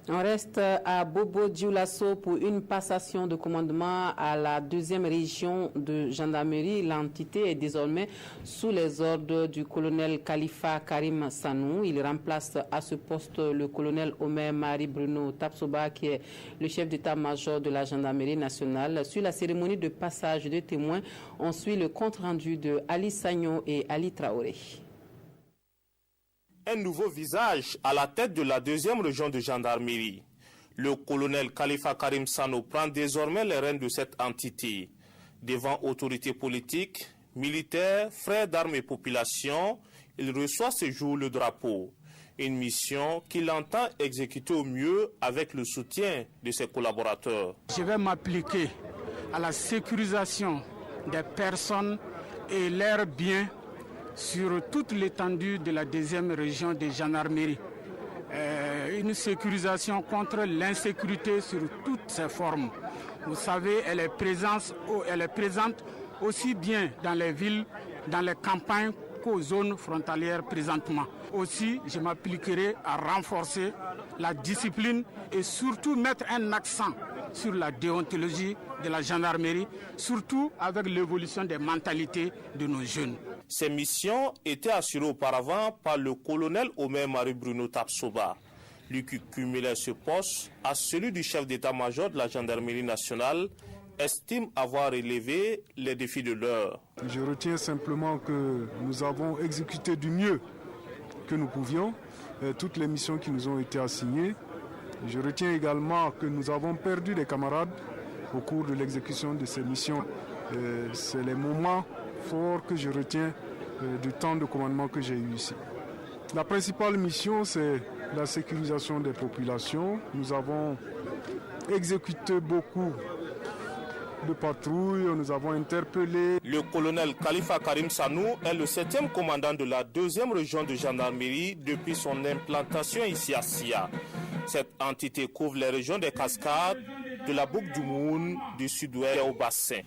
On reste à Bobo Dioulasso pour une passation de commandement à la 2e région de gendarmerie. L'entité est désormais sous les ordres du colonel Khalifa Karim Sanou. Il remplace à ce poste le colonel Omer Marie Bruno Tapsoba, qui est le chef d'état-major de la gendarmerie nationale. Sur la cérémonie de passage de témoins, on suit le compte-rendu de Ali Sagnon et Ali Traoré. Un nouveau visage à la tête de la 2e région de gendarmerie. Le colonel Khalifa Karim Sanou prend désormais les rênes de cette entité. Devant autorités politiques, militaires, frères d'armes et population, il reçoit ce jour le drapeau. Une mission qu'il entend exécuter au mieux avec le soutien de ses collaborateurs. Je vais m'appliquer à la sécurisation des personnes et leurs biens sur toute l'étendue de la 2e région de gendarmerie. Une sécurisation contre l'insécurité sur toutes ses formes. Vous savez, elle est présente aussi bien dans les villes, dans les campagnes qu'aux zones frontalières présentement. Aussi, je m'appliquerai à renforcer la discipline et surtout mettre un accent sur la déontologie de la gendarmerie, surtout avec l'évolution des mentalités de nos jeunes. Ces missions étaient assurées auparavant par le colonel Omer Marie Bruno Tapsoba. Lui qui cumulait ce poste à celui du chef d'état-major de la gendarmerie nationale, estime avoir relevé les défis de l'heure. Je retiens simplement que nous avons exécuté du mieux que nous pouvions toutes les missions qui nous ont été assignées. Je retiens également que nous avons perdu des camarades au cours de l'exécution de ces missions. C'est les moments forts que je retiens du temps de commandement que j'ai eu ici. La principale mission, c'est la sécurisation des populations. Nous avons exécuté beaucoup de patrouilles, nous avons interpellé. Le colonel Khalifa Karim Sanou est le 7e commandant de la 2e région de gendarmerie depuis son implantation ici à Sia. Cette entité couvre les régions des Cascades, de la Boucle du Moun, du Sud-Ouest au Bassin.